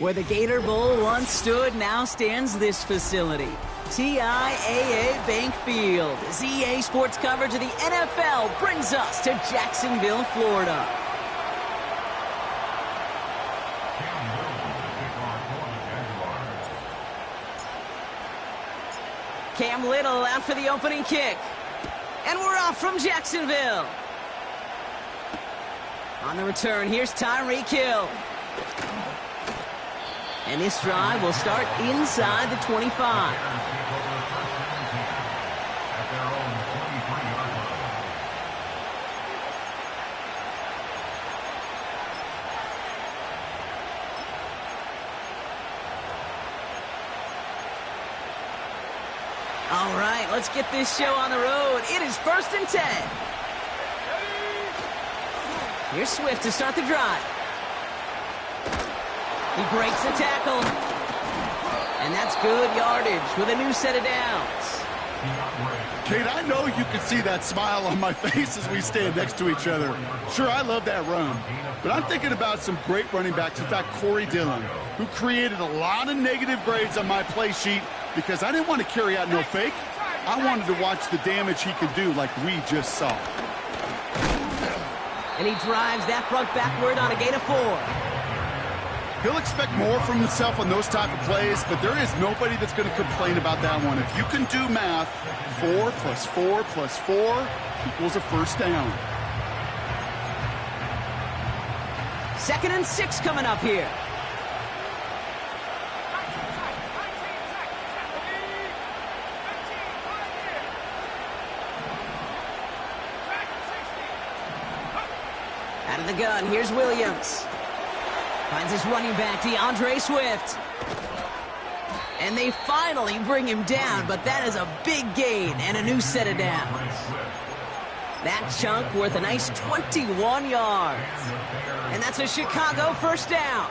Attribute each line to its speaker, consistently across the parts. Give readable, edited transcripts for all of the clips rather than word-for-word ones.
Speaker 1: Where the Gator Bowl once stood, now stands this facility. TIAA Bank Field, as EA Sports coverage of the NFL brings us to Jacksonville, Florida. Cam Little out for the opening kick. And we're off from Jacksonville. On the return, here's Tyreek Hill. And this drive will start inside the 25. All right, let's get this show on the road. It is 1st and 10. Here's Swift to start the drive. He breaks the tackle. And that's good yardage with a new set of downs.
Speaker 2: Kate, I know you can see that smile on my face as we stand next to each other. Sure, I love that run. But I'm thinking about some great running backs. In fact, Corey Dillon, who created a lot of negative grades on my play sheet because I didn't want to carry out no fake. I wanted to watch the damage he could do like we just saw.
Speaker 1: And he drives that front backward on a gain of 4.
Speaker 2: He'll expect more from himself on those type of plays, but there is nobody that's going to complain about that one. If you can do math, 4 plus 4 plus 4 equals a first down.
Speaker 1: 2nd and 6 coming up here. Out of the gun, here's Williams. Finds his running back, DeAndre Swift. And they finally bring him down, but that is a big gain and a new set of downs. That chunk worth a nice 21 yards. And that's a Chicago first down.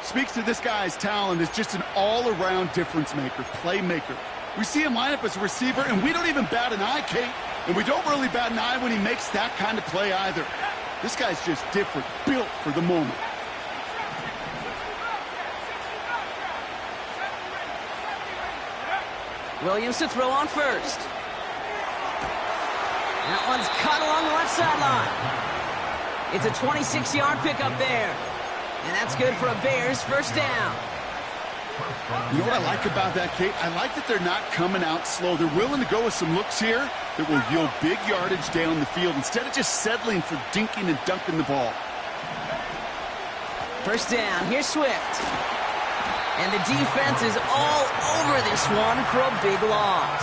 Speaker 2: Speaks to this guy's talent as just an all-around difference maker, playmaker. We see him line up as a receiver, and we don't even bat an eye, Kate. And we don't really bat an eye when he makes that kind of play either. This guy's just different, built for the moment.
Speaker 1: Williams to throw on first. That one's cut along the left sideline. It's a 26-yard pickup there. And that's good for a Bears first down.
Speaker 2: You know what I like about that, Kate? I like that they're not coming out slow. They're willing to go with some looks here that will yield big yardage down the field instead of just settling for dinking and dunking the ball.
Speaker 1: First down, here's Swift. And the defense is all over this one for a big loss.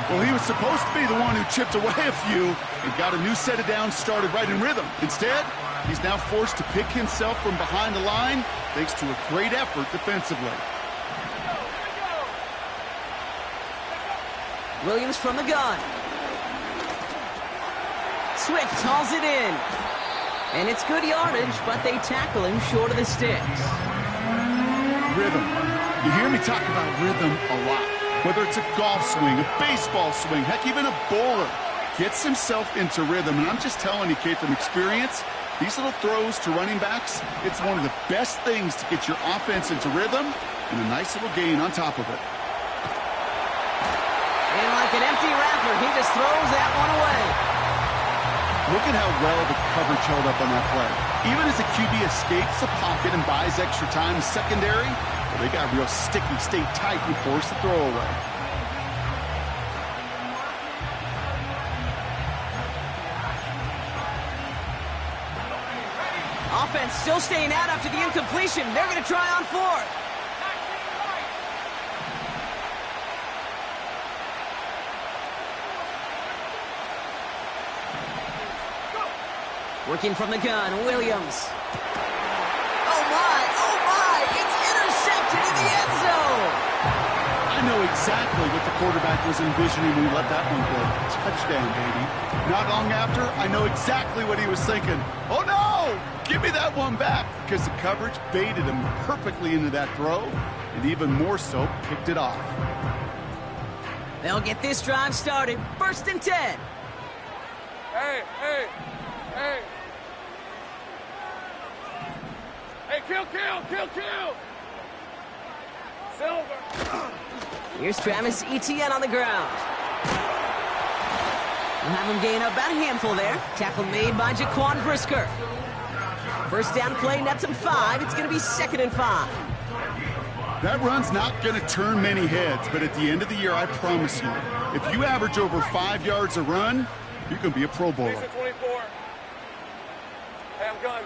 Speaker 2: Well, he was supposed to be the one who chipped away a few and got a new set of downs started right in rhythm. Instead, he's now forced to pick himself from behind the line thanks to a great effort defensively.
Speaker 1: Williams from the gun. Swift hauls it in. And it's good yardage, but they tackle him short of the sticks.
Speaker 2: Rhythm. You hear me talk about rhythm a lot. Whether it's a golf swing, a baseball swing, heck, even a bowler gets himself into rhythm. And I'm just telling you, Kate, from experience, these little throws to running backs, it's one of the best things to get your offense into rhythm and a nice little gain on top of it.
Speaker 1: And like an empty wrapper, he just throws that one away.
Speaker 2: Look at how well the coverage held up on that play. Even as the QB escapes the pocket and buys extra time secondary, well, they got real sticky, stay tight, and force the throw away.
Speaker 1: Offense still staying out after the incompletion. They're going to try on 4th. Working from the gun, Williams. Oh my, it's intercepted in the end zone.
Speaker 2: I know exactly what the quarterback was envisioning when he let that one go. Touchdown, baby. Not long after, I know exactly what he was thinking. Oh no, give me that one back, because the coverage baited him perfectly into that throw, and even more so, picked it off.
Speaker 1: They'll get this drive started. 1st and 10.
Speaker 3: Hey, Kill. Silver.
Speaker 1: Here's Travis Etienne on the ground. We'll have him gain about a handful there. Tackle made by Jaquan Brisker. First down play, nets him 5. It's going to be 2nd and 5.
Speaker 2: That run's not going to turn many heads, but at the end of the year, I promise you, if you average over 5 yards a run, you can be a Pro Bowler.
Speaker 3: 24. Hey, I'm gun.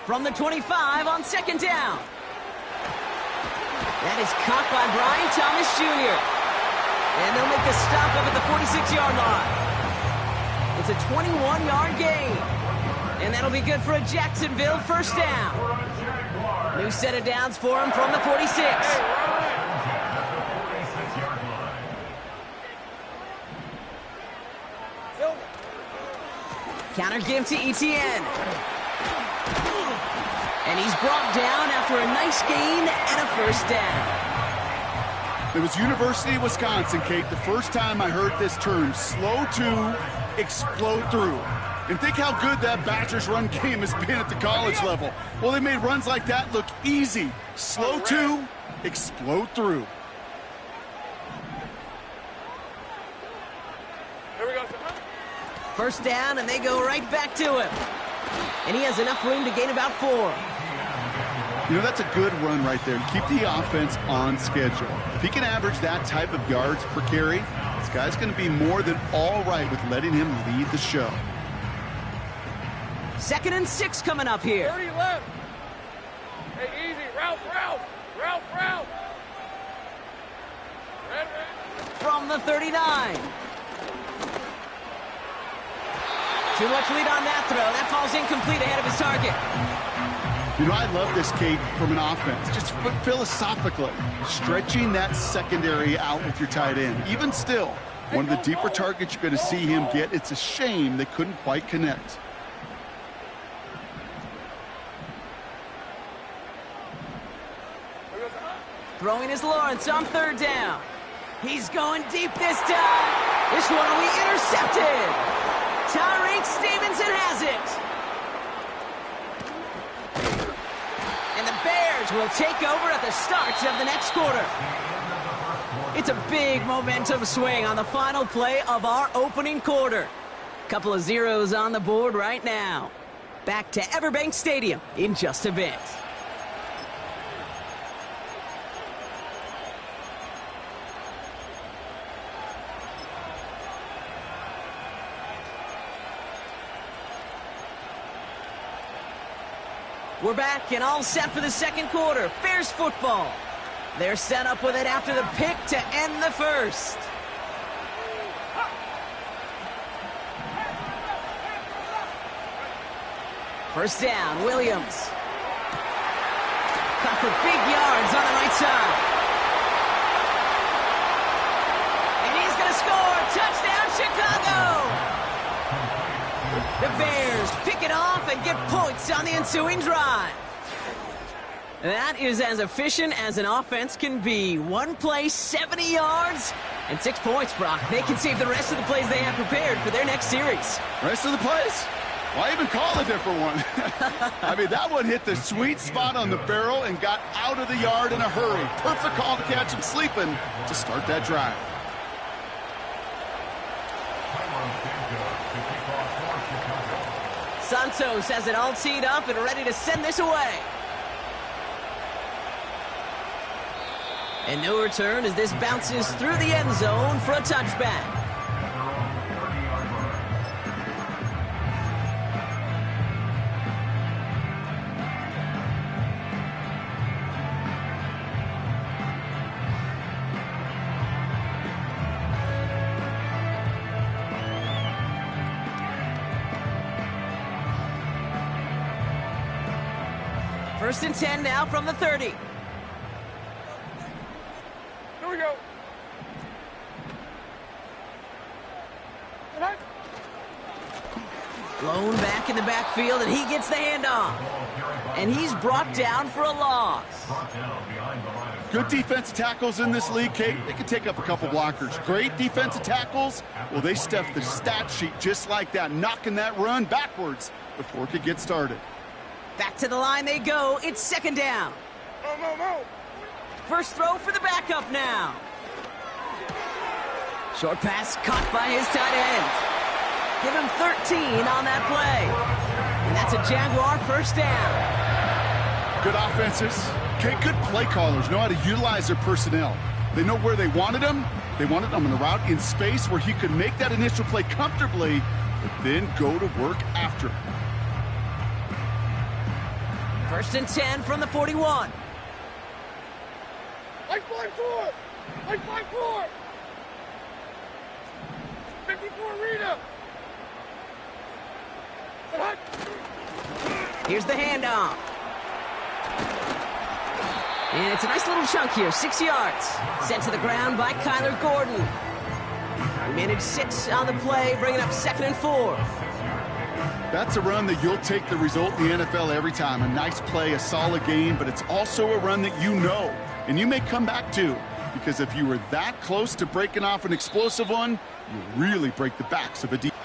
Speaker 1: From the 25 on 2nd down. That is caught by Brian Thomas Jr. And they'll make the stop up at the 46-yard line. It's a 21-yard gain. And that'll be good for a Jacksonville first down. New set of downs for him from the 46. Counter give to Etienne. And he's brought down after a nice gain and a first down.
Speaker 2: It was University of Wisconsin, Kate, the first time I heard this term, slow to explode through. And think how good that Badgers run game has been at the college level. Well, they made runs like that look easy. Slow to explode through.
Speaker 3: Here we go.
Speaker 1: First down, and they go right back to him. And he has enough room to gain about 4.
Speaker 2: You know, that's a good run right there. Keep the offense on schedule. If he can average that type of yards per carry, this guy's going to be more than all right with letting him lead the show.
Speaker 1: 2nd and 6 coming up here.
Speaker 3: 30 left. Hey, easy. Route. Red.
Speaker 1: From the 39. Too much lead on that throw. That falls incomplete ahead of his target.
Speaker 2: You know, I love this, Kate, from an offense. Just philosophically, stretching that secondary out with your tight end. Even still, one of the deeper targets you're going to see him get. It's a shame they couldn't quite connect.
Speaker 1: Throwing is Lawrence on 3rd down. He's going deep this time. This one will be intercepted. Tyreek Stevenson has it. And the Bears will take over at the start of the next quarter. It's a big momentum swing on the final play of our opening quarter. Couple of zeros on the board right now. Back to Everbank Stadium in just a bit. We're back and all set for the second quarter. Bears football. They're set up with it after the pick to end the first. First down, Williams. Cut for big yards on the right side. And he's going to score. Touchdown, Chicago! The Bears pick it off and get points on the ensuing drive. That is as efficient as an offense can be. One play, 70 yards, and 6 points, Brock. They can save the rest of the plays they have prepared for their next series.
Speaker 2: Rest of the plays? Why even call a different one? I mean, that one hit the sweet spot on the barrel and got out of the yard in a hurry. Perfect call to catch him sleeping to start that drive.
Speaker 1: Santos has it all teed up and ready to send this away. And no return as this bounces through the end zone for a touchback. First and 10 now from the 30.
Speaker 3: Here we go.
Speaker 1: Blown back in the backfield, and he gets the handoff. And he's brought down for a loss.
Speaker 2: Good defensive tackles in this league, Kate. They can take up a couple blockers. Great defensive tackles. Well, they stuff the stat sheet just like that, knocking that run backwards before it could get started.
Speaker 1: Back to the line they go. It's second down.
Speaker 3: Mo.
Speaker 1: First throw for the backup now. Short pass caught by his tight end. Give him 13 on that play. And that's a Jaguar first down.
Speaker 2: Good offenses. Okay, good play callers know how to utilize their personnel. They know where they wanted him. They wanted him on a route in space where he could make that initial play comfortably, but then go to work after.
Speaker 1: First and 10 from the 41.
Speaker 3: Like 5-4. Like 5-4. 54 Rita.
Speaker 1: Here's the handoff. And it's a nice little chunk here, 6 yards. Sent to the ground by Kyler Gordon. He managed 6 on the play, bringing up 2nd and 4.
Speaker 2: That's a run that you'll take the result in the NFL every time. A nice play, a solid game, but it's also a run that you know, and you may come back to, because if you were that close to breaking off an explosive one, you really break the backs of a defense.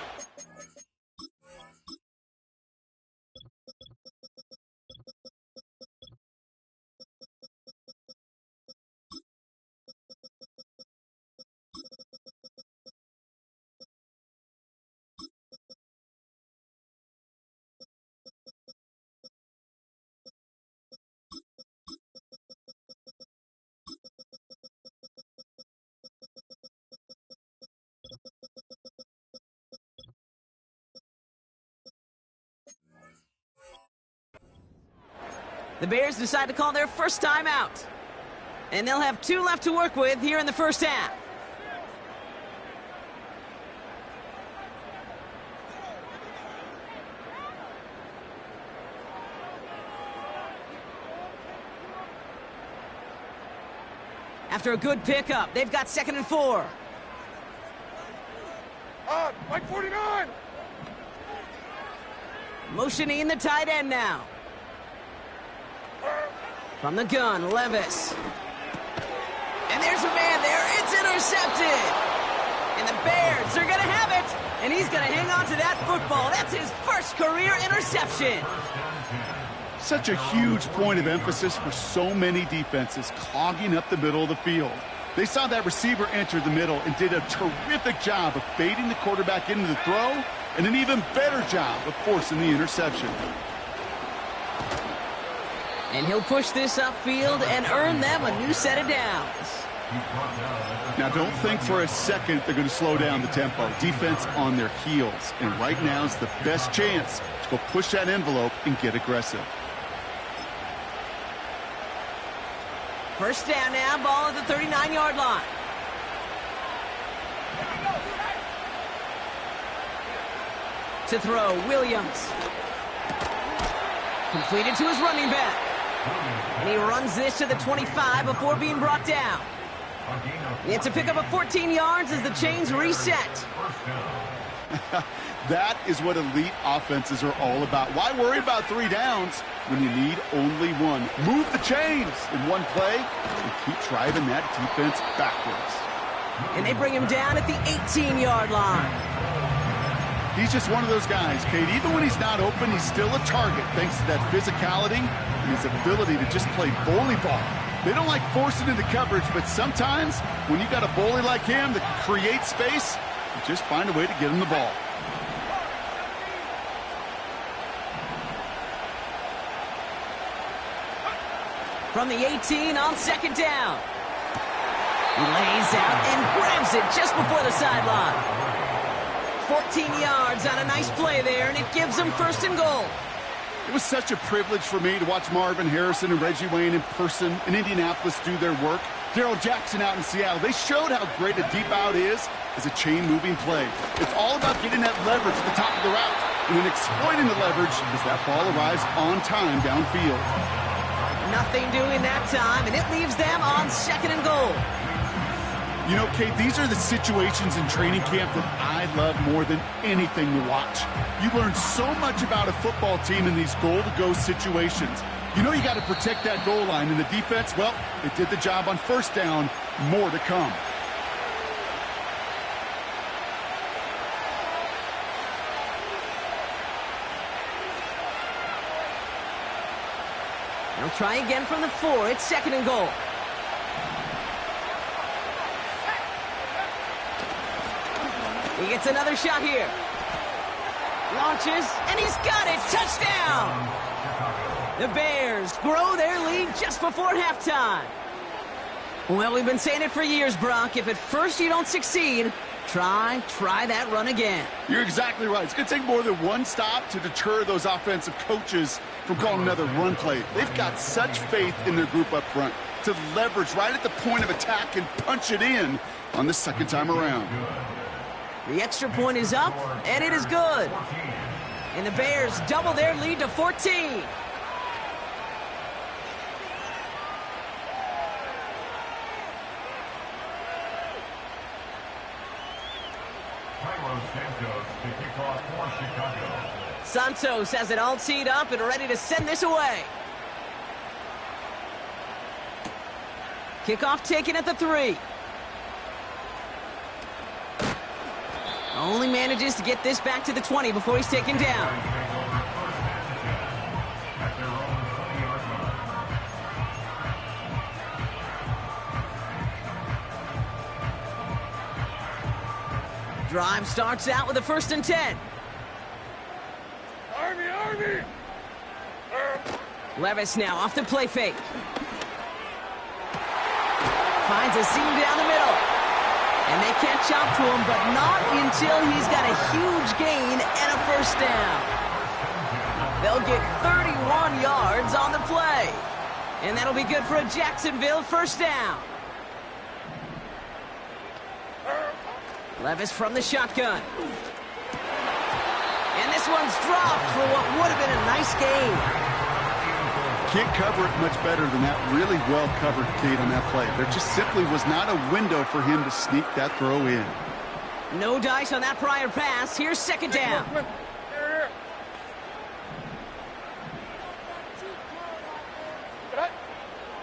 Speaker 1: The Bears decide to call their first time out. And they'll have 2 left to work with here in the first half. After a good pickup, they've got 2nd and 4.
Speaker 3: Like 49.
Speaker 1: Motioning the tight end now. From the gun, Levis. And there's a man there. It's intercepted. And the Bears are going to have it. And he's going to hang on to that football. That's his first career interception.
Speaker 2: Such a huge point of emphasis for so many defenses, clogging up the middle of the field. They saw that receiver enter the middle and did a terrific job of baiting the quarterback into the throw, and an even better job of forcing the interception.
Speaker 1: And he'll push this upfield and earn them a new set of downs.
Speaker 2: Now, don't think for a second they're going to slow down the tempo. Defense on their heels, and right now is the best chance to go push that envelope and get aggressive.
Speaker 1: First down now, ball at the 39-yard line. To throw, Williams. Completed to his running back. And he runs this to the 25 before being brought down. It's a pickup of 14 yards as the chains reset.
Speaker 2: That is what elite offenses are all about. Why worry about 3 downs when you need only 1? Move the chains in one play and keep driving that defense backwards.
Speaker 1: And they bring him down at the 18-yard line.
Speaker 2: He's just one of those guys, Kate. Even when he's not open, he's still a target thanks to that physicality and his ability to just play bully ball. They don't like forcing into coverage, but sometimes when you got a bully like him that can create space, you just find a way to get him the ball.
Speaker 1: From the 18 on second down. He lays out and grabs it just before the sideline. 14 yards on a nice play there, and it gives him first and goal.
Speaker 2: It was such a privilege for me to watch Marvin Harrison and Reggie Wayne in person in Indianapolis do their work. Darrell Jackson out in Seattle. They showed how great a deep out is as a chain-moving play. It's all about getting that leverage at the top of the route and then exploiting the leverage as that ball arrives on time downfield.
Speaker 1: Nothing doing that time, and it leaves them on second and goal.
Speaker 2: You know, Kate, these are the situations in training camp that I love more than anything to watch. You learn so much about a football team in these goal-to-go situations. You know you got to protect that goal line, and the defense, well, they did the job on first down. More to come.
Speaker 1: They'll try again from the 4. It's 2nd and goal. He gets another shot here. Launches, and he's got it! Touchdown! The Bears grow their lead just before halftime. Well, we've been saying it for years, Brock. If at first you don't succeed, try that run again.
Speaker 2: You're exactly right. It's going to take more than one stop to deter those offensive coaches from calling another run play. They've got such faith in their group up front to leverage right at the point of attack and punch it in on the second time around.
Speaker 1: The extra point is up, and it is good. And the Bears double their lead to 14. Santos has it all teed up and ready to send this away. Kickoff taken at the 3. Only manages to get this back to the 20 before he's taken down. Drive starts out with a 1st and 10.
Speaker 3: Army!
Speaker 1: Levis now off the play fake. Finds a seam down the middle. And they catch up to him, but not until he's got a huge gain and a 1st down. They'll get 31 yards on the play. And that'll be good for a Jacksonville 1st down. Levis from the shotgun. And this one's dropped for what would have been a nice gain.
Speaker 2: Can't cover it much better than that. Really well covered, Kate, on that play. There just simply was not a window for him to sneak that throw in.
Speaker 1: No dice on that prior pass. Here's 2nd down.
Speaker 3: Here.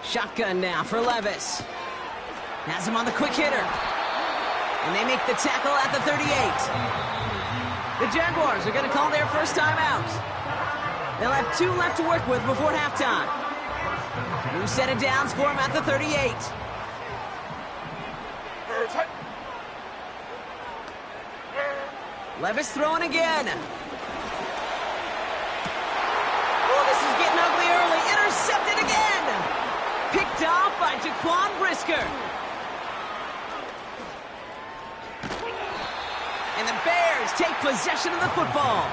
Speaker 1: Shotgun now for Levis. Has him on the quick hitter. And they make the tackle at the 38. The Jaguars are going to call their first time out. They'll have 2 left to work with before halftime. New set of downs for him at the 38. Levis throwing again. Oh, this is getting ugly early. Intercepted again. Picked off by Jaquan Brisker. And the Bears take possession of the football.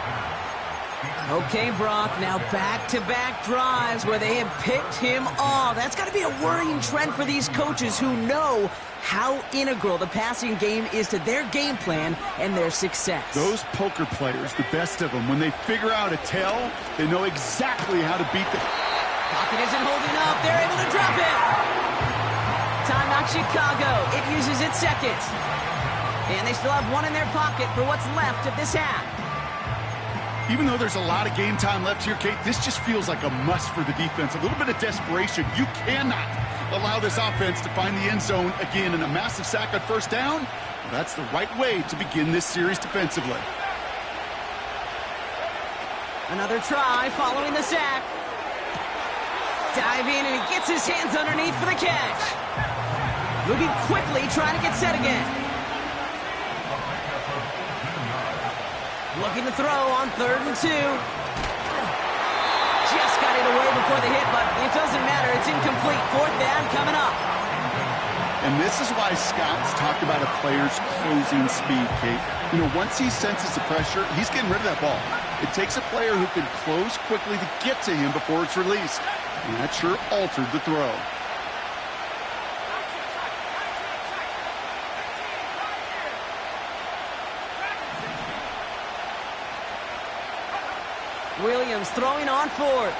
Speaker 1: Okay, Brock, now back-to-back drives where they have picked him off. That's got to be a worrying trend for these coaches who know how integral the passing game is to their game plan and their success.
Speaker 2: Those poker players, the best of them, when they figure out a tell, they know exactly how to beat the...
Speaker 1: Pocket isn't holding up. They're able to drop it. Timeout Chicago. It uses its 2nd. And they still have 1 in their pocket for what's left of this half.
Speaker 2: Even though there's a lot of game time left here, Kate, this just feels like a must for the defense. A little bit of desperation. You cannot allow this offense to find the end zone again in a massive sack on 1st down. That's the right way to begin this series defensively.
Speaker 1: Another try following the sack. Dive in and he gets his hands underneath for the catch. Moving quickly, trying to get set again. Looking to throw on 3rd and 2. Just got it away before the hit, but it doesn't matter. It's incomplete. 4th down coming up.
Speaker 2: And this is why scouts talk about a player's closing speed, Kate. You know, once he senses the pressure, he's getting rid of that ball. It takes a player who can close quickly to get to him before it's released. And that sure altered the throw.
Speaker 1: Williams throwing on 4th.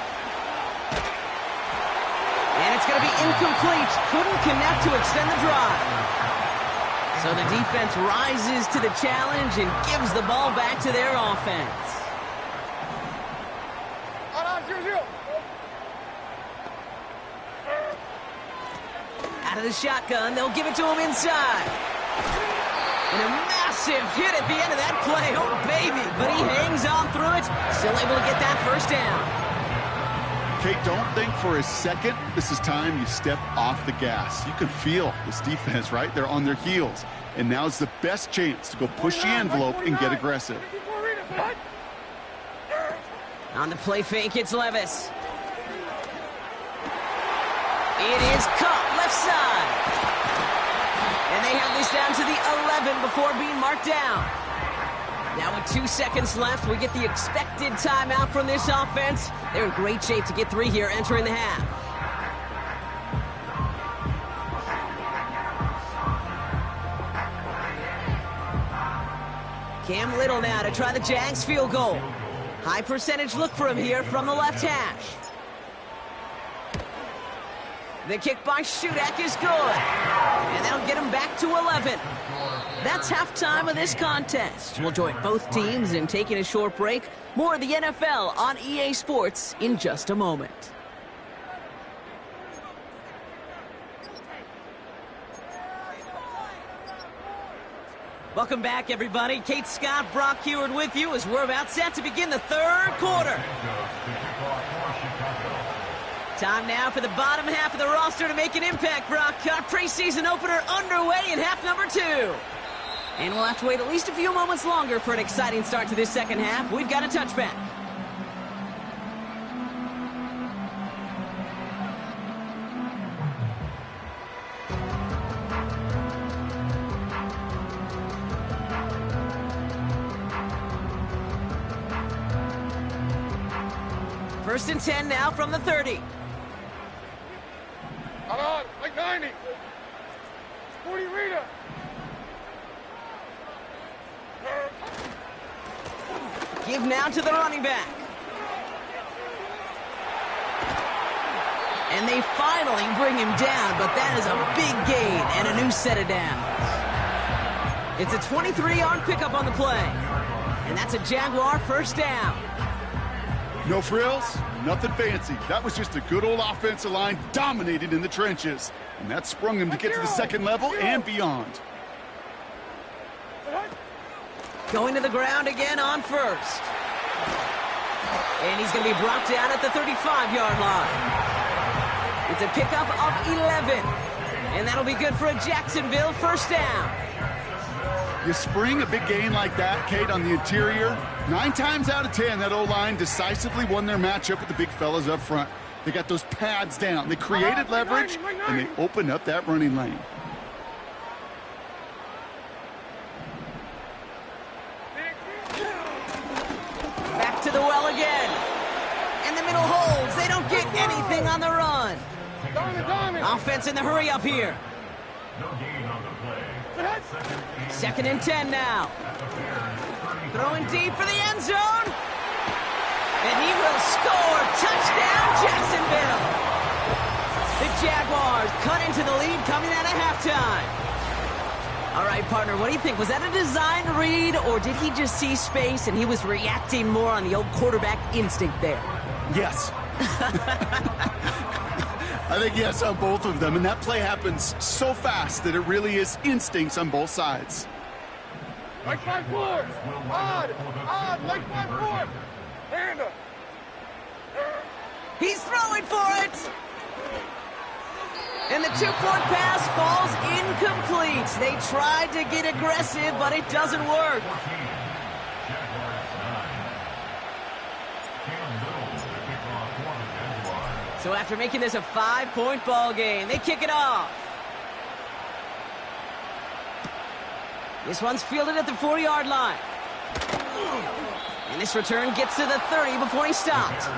Speaker 1: And it's going to be incomplete. Couldn't connect to extend the drive. So the defense rises to the challenge and gives the ball back to their offense. Out of the shotgun, they'll give it to him inside. And a massive hit at the end of that play. Oh, baby. But he hangs on through it. Still able to get that 1st down.
Speaker 2: Kate, don't think for a second this is time you step off the gas. You can feel this defense, right? They're on their heels. And now's the best chance to go push the envelope and get aggressive.
Speaker 1: On the play fake, it's Levis. It is caught left side. And they have this down to the 11 before being marked down. Now with 2 seconds left, we get the expected timeout from this offense. They're in great shape to get 3 here entering the half. Cam Little now to try the Jags field goal. High percentage look for him here from the left hash. The kick by Shudak is good. And that'll get him back to 11. That's halftime of this contest. We'll join both teams in taking a short break. More of the NFL on EA Sports in just a moment. Welcome back, everybody. Kate Scott, Brock Heward with you as we're about set to begin the third quarter. Time now for the bottom half of the roster to make an impact, Brock. Our preseason opener underway in half number 2. And we'll have to wait at least a few moments longer for an exciting start to this second half. We've got a touchback. First and 10 now from the 30.
Speaker 3: Hold on, like 90. 40 Rita.
Speaker 1: Give now to the running back. And they finally bring him down, but that is a big gain and a new set of downs. It's a 23-yard pickup on the play. And that's a Jaguar first down.
Speaker 2: No frills, nothing fancy. That was just a good old offensive line dominated in the trenches. And that sprung him to get to the second level and beyond.
Speaker 1: Going to the ground again on first. And he's going to be brought down at the 35-yard line. It's a pickup of 11. And that'll be good for a Jacksonville first down.
Speaker 2: You spring a big gain like that, Kate, on the interior. 9 times out of 10, that O-line decisively won their matchup with the big fellas up front. They got those pads down. They created leverage, and they opened up that running lane.
Speaker 1: Back to the well again. And the middle holds. They don't get anything on the run. Offense in the hurry up here. Second and 10 now. Throwing deep for the end zone. And he will score. Touchdown, Jacksonville. The Jaguars cut into the lead coming out of halftime. All right, partner, what do you think? Was that a design read, or did he just see space and he was reacting more on the old quarterback instinct there?
Speaker 2: Yes. I think yes on both of them, and that play happens so fast that it really is instincts on both sides.
Speaker 3: Like 5-4. Odd, like 5-4. Hand up.
Speaker 1: He's throwing for it. And the 2-point pass falls incomplete. They tried to get aggressive, but it doesn't work. So after making this a 5-point ball game, they kick it off. This one's fielded at the 4-yard line. And this return gets to the 30 before he stopped.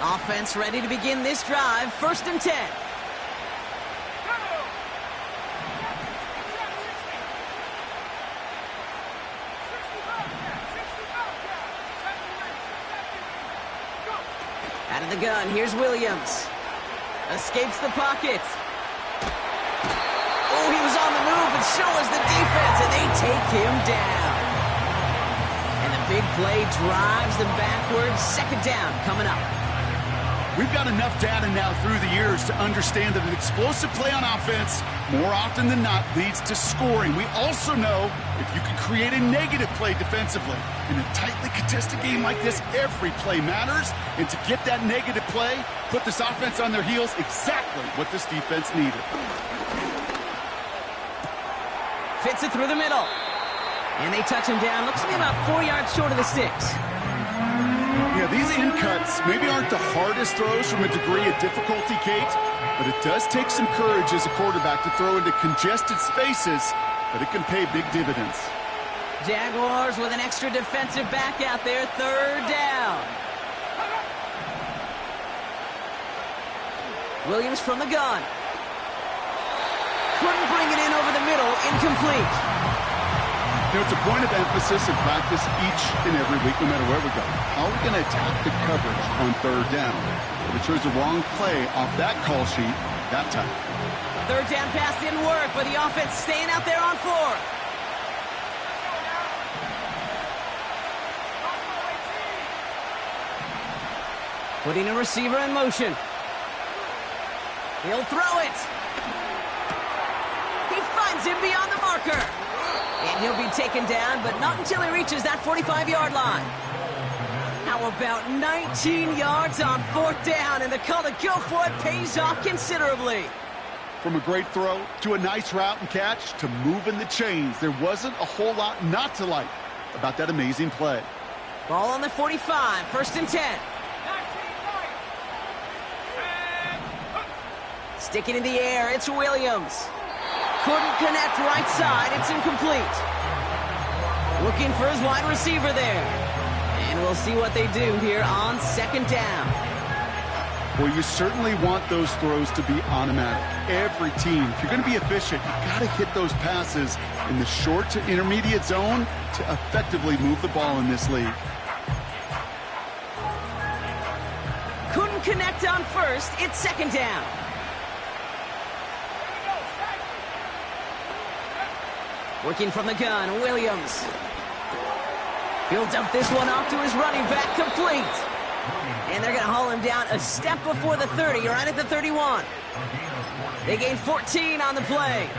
Speaker 1: Offense ready to begin this drive. First and 10. Out of the gun, here's Williams. Escapes the pocket. Oh, he was on the move, but so was the defense, and they take him down. And the big play drives them backwards. Second down coming up.
Speaker 2: We've got enough data now through the years to understand that an explosive play on offense, more often than not, leads to scoring. We also know if you can create a negative play defensively. In a tightly contested game like this, every play matters. And to get that negative play, put this offense on their heels, exactly what this defense needed.
Speaker 1: Fits it through the middle. And they touch him down. Looks to be about 4 yards short of the sticks.
Speaker 2: Yeah, these in cuts maybe aren't the hardest throws from a degree of difficulty, Kate, but it does take some courage as a quarterback to throw into congested spaces, but it can pay big dividends.
Speaker 1: Jaguars with an extra defensive back out there, 3rd down. Williams from the gun. Couldn't bring it in over the middle, incomplete.
Speaker 2: You know, it's a point of emphasis in practice each and every week, no matter where we go. How are we going to attack the coverage on 3rd down? We chose the wrong play off that call sheet that time.
Speaker 1: 3rd down pass didn't work, but the offense staying out there on 4th. Putting a receiver in motion. He'll throw it. He finds him beyond the marker. And he'll be taken down, but not until he reaches that 45-yard line. How about 19 yards on 4th down, and the call to go for it pays off considerably.
Speaker 2: From a great throw to a nice route and catch to moving the chains, there wasn't a whole lot not to like about that amazing play.
Speaker 1: Ball on the 45, 1st and 10. Stick it in the air, it's Williams. Couldn't connect right side, it's incomplete. Looking for his wide receiver there. And we'll see what they do here on 2nd down.
Speaker 2: Well, you certainly want those throws to be automatic. Every team, if you're going to be efficient, you've got to hit those passes in the short to intermediate zone to effectively move the ball in this league.
Speaker 1: Couldn't connect on 1st, it's 2nd down. Working from the gun, Williams. He'll dump this one off to his running back, complete. And they're going to haul him down a step before the 30, right at the 31. They gain 14 on the play.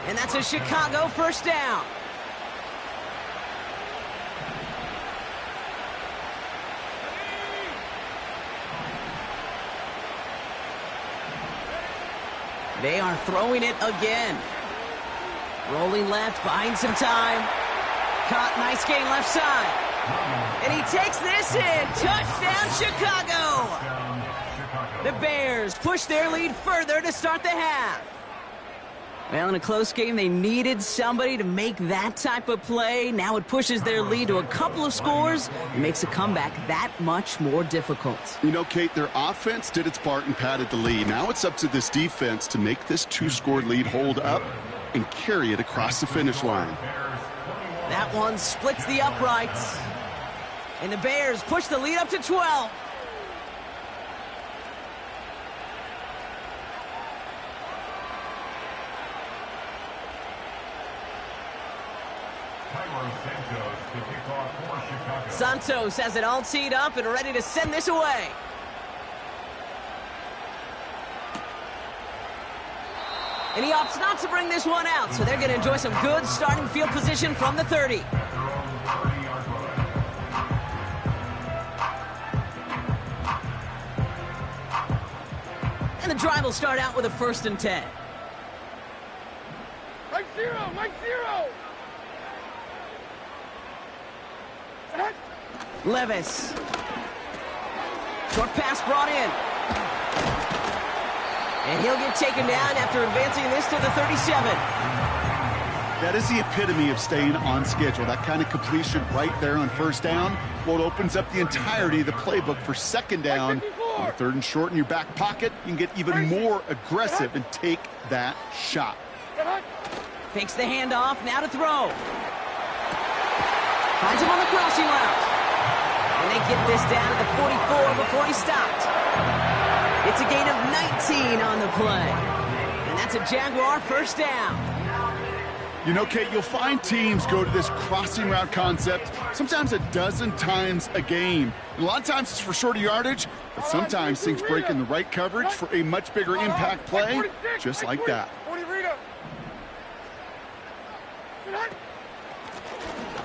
Speaker 1: And that's a Chicago 1st down. They are throwing it again. Rolling left, buying some time. Caught, nice gain left side. And he takes this in. Touchdown, Chicago. The Bears push their lead further to start the half. Well, in a close game, they needed somebody to make that type of play. Now it pushes their lead to a couple of scores and makes a comeback that much more difficult.
Speaker 2: You know, Kate, their offense did its part and padded the lead. Now it's up to this defense to make this 2-score lead hold up and carry it across the finish line.
Speaker 1: That one splits the uprights. And the Bears push the lead up to 12. Santos has it all teed up and ready to send this away. And he opts not to bring this one out, so they're going to enjoy some good starting field position from the 30. And the drive will start out with a 1st and 10.
Speaker 3: Mike zero, Mike zero.
Speaker 1: Levis. Short pass brought in. And he'll get taken down after advancing this to the 37.
Speaker 2: That is the epitome of staying on schedule. That kind of completion right there on 1st down. Well, it opens up the entirety of the playbook for 2nd down. On 3rd and short in your back pocket, you can get even more aggressive and take that shot.
Speaker 1: Fakes the handoff, now to throw. Finds him on the crossing route. And they get this down to the 44 before he stopped. It's a gain of 19 on the play. And that's a Jaguar 1st down.
Speaker 2: You know, Kate, you'll find teams go to this crossing route concept sometimes a dozen times a game. And a lot of times it's for shorter yardage, but sometimes things break in the right coverage for a much bigger impact play, just like that.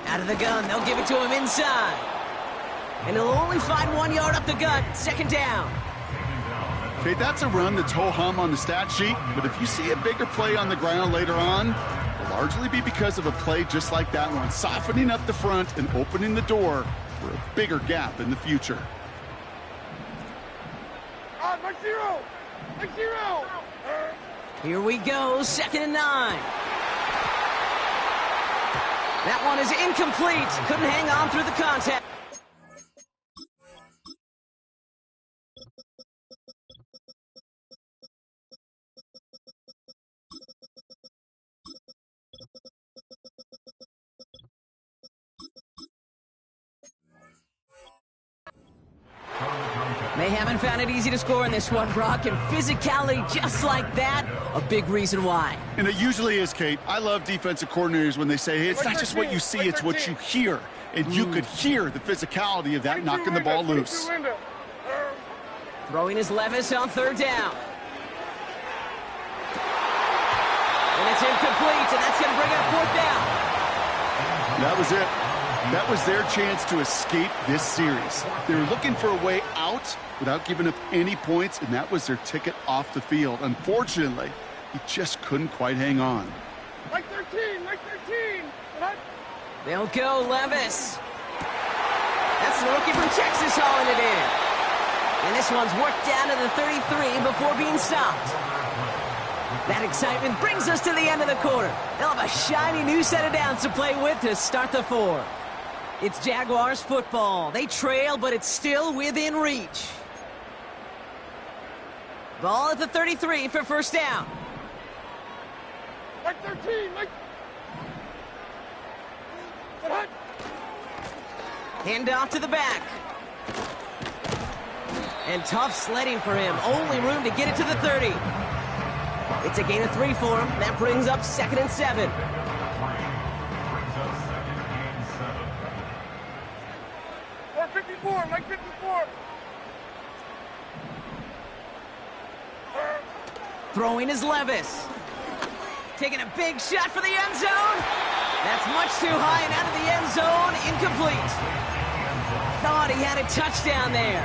Speaker 1: Out of the gun, they'll give it to him inside. And he'll only find 1 yard up the gut, second down.
Speaker 2: Okay, that's a run that's ho-hum on the stat sheet, but if you see a bigger play on the ground later on, it'll largely be because of a play just like that one, softening up the front and opening the door for a bigger gap in the future.
Speaker 3: Mike zero!
Speaker 1: Here we go, 2nd and 9. That one is incomplete. Couldn't hang on through the contact. They haven't found it easy to score in this one, Brock, and physicality just like that, a big reason why.
Speaker 2: And it usually is, Kate. I love defensive coordinators when they say, hey, it's not just what you see, it's what you hear. And you could hear the physicality of that knocking the ball loose.
Speaker 1: Throwing is Levis on 3rd down. And it's incomplete, and that's going to bring up 4th down.
Speaker 2: That was it. That was their chance to escape this series. They were looking for a way out without giving up any points, and that was their ticket off the field. Unfortunately, he just couldn't quite hang on.
Speaker 3: Mike 13!
Speaker 1: They'll go Levis. That's the rookie from Texas hauling it in. And this one's worked down to the 33 before being stopped. That excitement brings us to the end of the quarter. They'll have a shiny new set of downs to play with to start the 4th. It's Jaguars football. They trail, but it's still within reach. Ball at the 33 for 1st down.
Speaker 3: Mike 13!
Speaker 1: Hand off to the back. And tough sledding for him. Only room to get it to the 30. It's a gain of 3 for him. That brings up 2nd and 7.
Speaker 3: Mike 54!
Speaker 1: Throwing is Levis. Taking a big shot for the end zone. That's much too high and out of the end zone. Incomplete. Thought he had a touchdown there.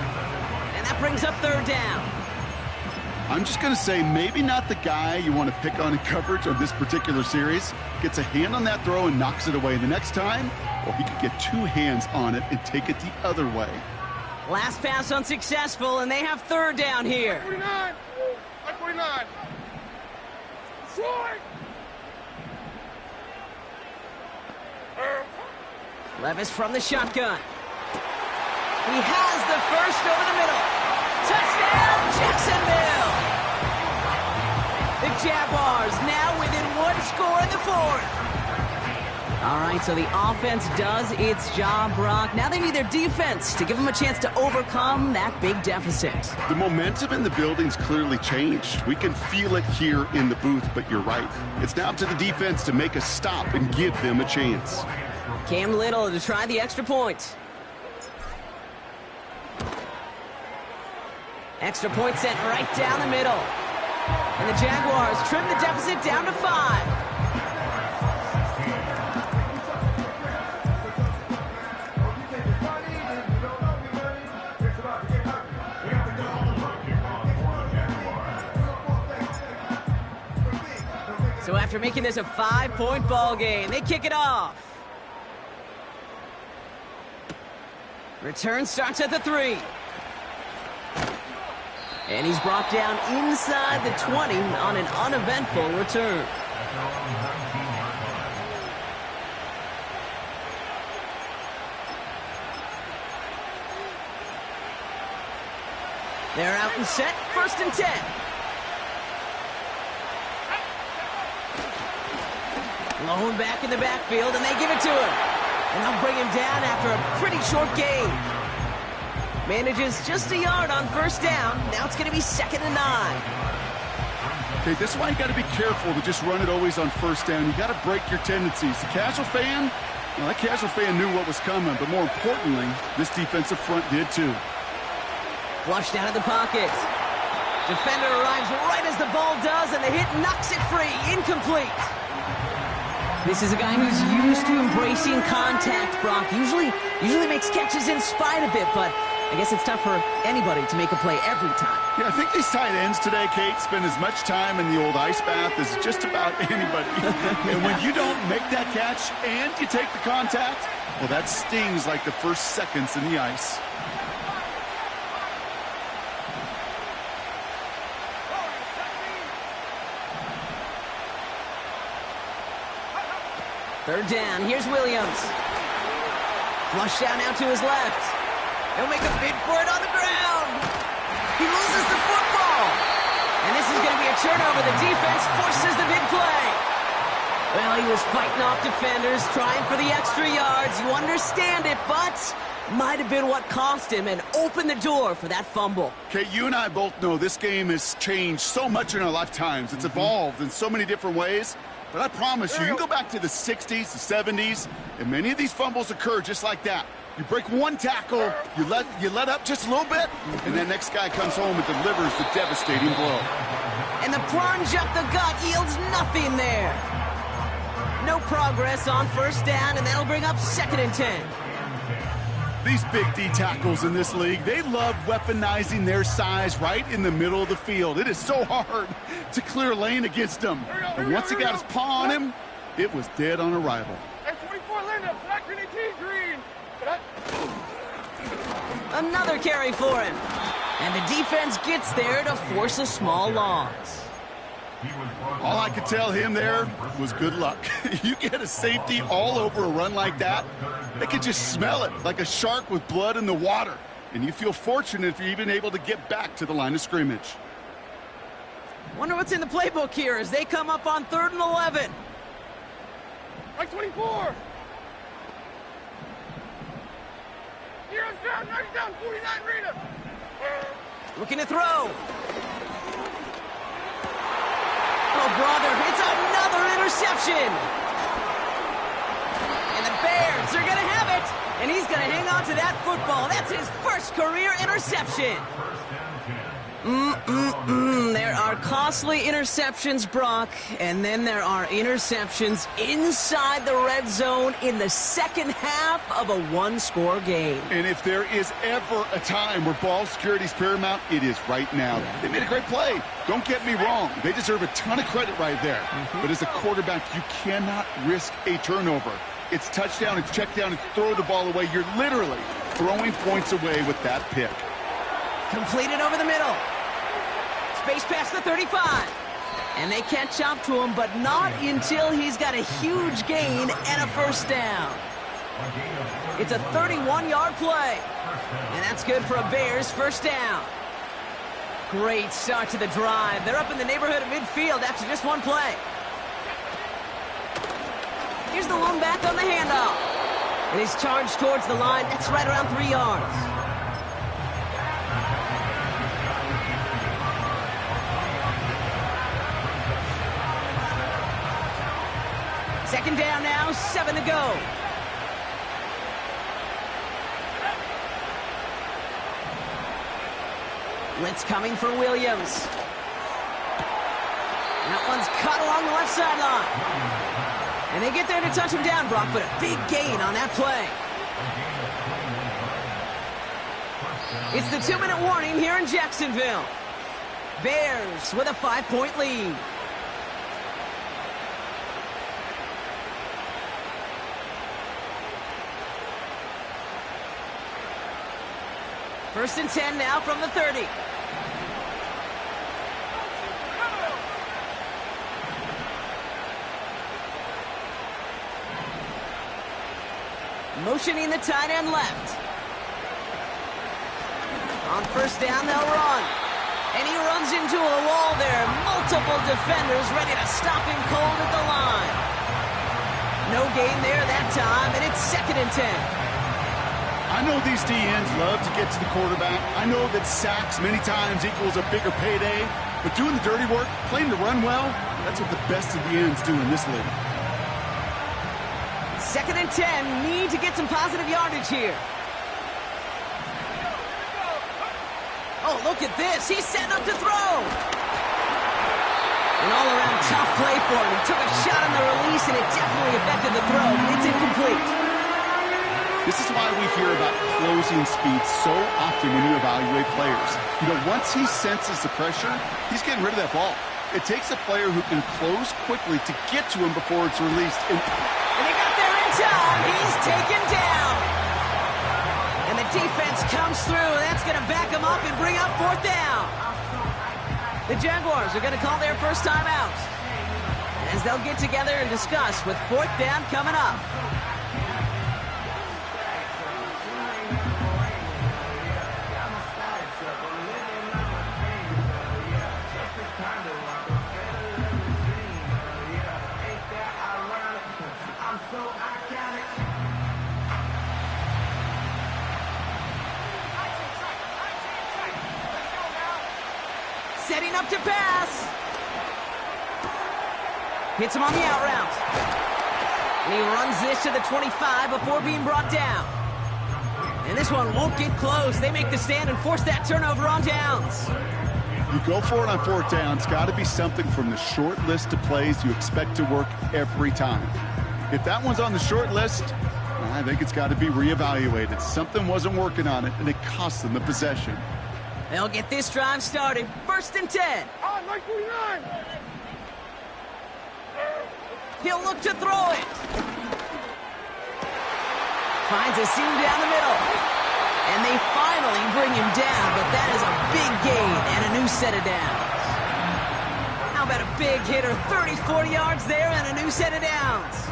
Speaker 1: And that brings up 3rd down.
Speaker 2: I'm just going to say maybe not the guy you want to pick on in coverage on this particular series. Gets a hand on that throw and knocks it away the next time, or he could get 2 hands on it and take it the other way.
Speaker 1: Last pass unsuccessful, and they have 3rd down here.
Speaker 3: 49! Mike 49! Short!
Speaker 1: Levis from the shotgun. He has the first over the middle. Touchdown, Jacksonville! The Jaguars now within 1 score in the 4th. All right, so the offense does its job, Brock. Now they need their defense to give them a chance to overcome that big deficit.
Speaker 2: The momentum in the building's clearly changed. We can feel it here in the booth, but you're right. It's now up to the defense to make a stop and give them a chance.
Speaker 1: Cam Little to try the extra point. Extra point sent right down the middle. And the Jaguars trim the deficit down to 5. So after making this a 5-point ball game, they kick it off. Return starts at the 3. And he's brought down inside the 20 on an uneventful return. They're out and set, 1st and 10. Lone back in the backfield, and they give it to him. And they'll bring him down after a pretty short gain. Manages just a yard on 1st down. Now it's going to be 2nd and 9.
Speaker 2: Okay, this is why you got to be careful to just run it always on first down. You got to break your tendencies. The casual fan, well, that casual fan knew what was coming, but more importantly, this defensive front did too.
Speaker 1: Flush down in the pocket. Defender arrives right as the ball does, and the hit knocks it free. Incomplete. This is a guy who's used to embracing contact, Brock. Usually makes catches in spite of it, but I guess it's tough for anybody to make a play every time.
Speaker 2: Yeah, I think these tight ends today, Kate, spend as much time in the old ice bath as just about anybody. And when you don't make that catch and you take the contact, well, that stings like the first seconds in the ice.
Speaker 1: Third down, here's Williams. Flush down now to his left. He'll make a bid for it on the ground. He loses the football. And this is going to be a turnover. The defense forces the big play. Well, he was fighting off defenders, trying for the extra yards. You understand it, but might have been what cost him and opened the door for that fumble.
Speaker 2: Okay, you and I both know this game has changed so much in our lifetimes. It's evolved in so many different ways. But I promise you can go back to the 60s, the 70s, and many of these fumbles occur just like that. You break one tackle, you let up just a little bit, and that next guy comes home and delivers the devastating blow.
Speaker 1: And the plunge up the gut yields nothing there. No progress on first down, and that'll bring up 2nd and 10.
Speaker 2: These big D tackles in this league, they love weaponizing their size right in the middle of the field. It is so hard to clear lane against them. And once he got his paw on him, it was dead on arrival.
Speaker 3: X24 Linda, black green and tea green.
Speaker 1: Another carry for him. And the defense gets there to force a small loss.
Speaker 2: All I could tell him there was good luck. You get a safety all over a run like that, they could just smell it like a shark with blood in the water. And you feel fortunate if you're even able to get back to the line of scrimmage.
Speaker 1: Wonder what's in the playbook here as they come up on 3rd and 11.
Speaker 3: X24. Heroes down, 90 down, 49 Rita.
Speaker 1: Looking to throw. Oh, brother, it's another interception. And the Bears are going to have it. And he's going to hang on to that football. That's his first career interception. There are costly interceptions, Brock, and then there are interceptions inside the red zone in the second half of a one-score game.
Speaker 2: And if there is ever a time where ball security is paramount, it is right now. They made a great play. Don't get me wrong. They deserve a ton of credit right there. But as a quarterback, you cannot risk a turnover. It's touchdown, it's check down, it's throw the ball away. You're literally throwing points away with that pick.
Speaker 1: Completed over the middle. Space past the 35. And they catch up to him, but not until he's got a huge gain and a first down. It's a 31-yard play. And that's good for a Bears first down. Great start to the drive. They're up in the neighborhood of midfield after just one play. Here's the lone back on the handoff. And he's charged towards the line. That's right around 3 yards. Second down now, 7 to go. Blitz coming for Williams. That one's cut along the left sideline. And they get there to touch him down, Brock, but a big gain on that play. It's the 2-minute warning here in Jacksonville. Bears with a 5-point lead. First and 10 now from the 30. Motioning the tight end left. On first down, they'll run. And he runs into a wall there. Multiple defenders ready to stop him cold at the line. No gain there that time, and it's 2nd and 10.
Speaker 2: I know these DNs love to get to the quarterback. I know that sacks many times equals a bigger payday. But doing the dirty work, playing to run well, that's what the best of the ends do in this league.
Speaker 1: 2nd and 10. Need to get some positive yardage here. Oh, look at this. He's setting up to throw. An all-around tough play for him. He took a shot on the release, and it definitely affected the throw. It's incomplete.
Speaker 2: This is why we hear about closing speed so often when you evaluate players. You know, once he senses the pressure, he's getting rid of that ball. It takes a player who can close quickly to get to him before it's released.
Speaker 1: And they got there in time. He's taken down. And the defense comes through. That's going to back him up and bring up 4th down. The Jaguars are going to call their first time out, as they'll get together and discuss with 4th down coming up. Setting up to pass. Hits him on the out route. And he runs this to the 25 before being brought down. And this one won't get close. They make the stand and force that turnover on downs.
Speaker 2: You go for it on 4th down. It's got to be something from the short list of plays you expect to work every time. If that one's on the short list, I think it's got to be reevaluated. Something wasn't working on it, and it cost them the possession.
Speaker 1: They'll get this drive started. 1st and 10.
Speaker 3: On, line 49.
Speaker 1: He'll look to throw it. Finds a seam down the middle. And they finally bring him down, but that is a big gain and a new set of downs. How about a big hitter, 30, 40 yards there and a new set of downs?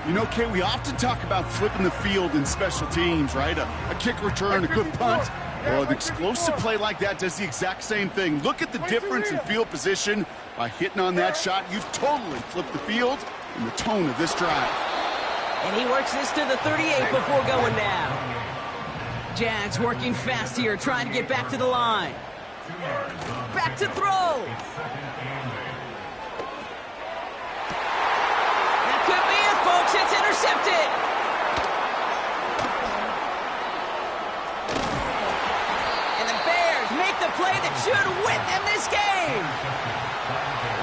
Speaker 2: You know, Kay, we often talk about flipping the field in special teams, right? A kick return, a good punt. Well, an explosive play like that does the exact same thing. Look at the difference in field position. By hitting on that shot, you've totally flipped the field and the tone of this drive.
Speaker 1: And he works this to the 38 before going down. Jags working fast here, trying to get back to the line. Back to throw. That could be it, folks. It's intercepted. The play that should win them this game.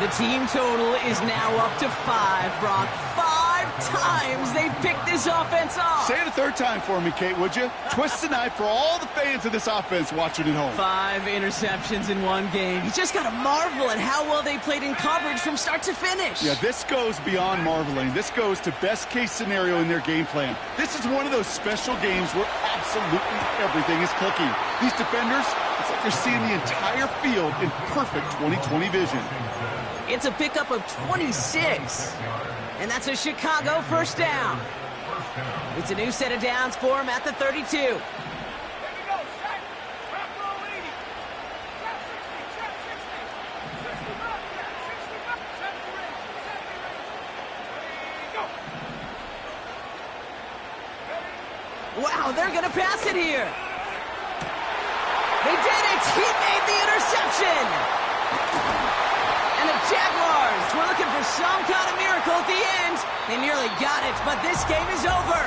Speaker 1: The team total is now up to 5, Brock. 5 times they've picked this offense off.
Speaker 2: Say it a 3rd time for me, Kate, would you? Twist the knife for all the fans of this offense watching at home.
Speaker 1: 5 interceptions in one game. You just got to marvel at how well they played in coverage from start to finish.
Speaker 2: Yeah, this goes beyond marveling. This goes to best-case scenario in their game plan. This is one of those special games where absolutely everything is clicking. These defenders, it's like they're seeing the entire field in perfect 20/20 vision.
Speaker 1: It's a pickup of 26. And that's a Chicago 1st down. It's a new set of downs for him at the 32. Wow, they're going to pass it here. They did it. He made the interception. And the Jaguars were looking for some kind of miracle at the end. They nearly got it, but this game is over.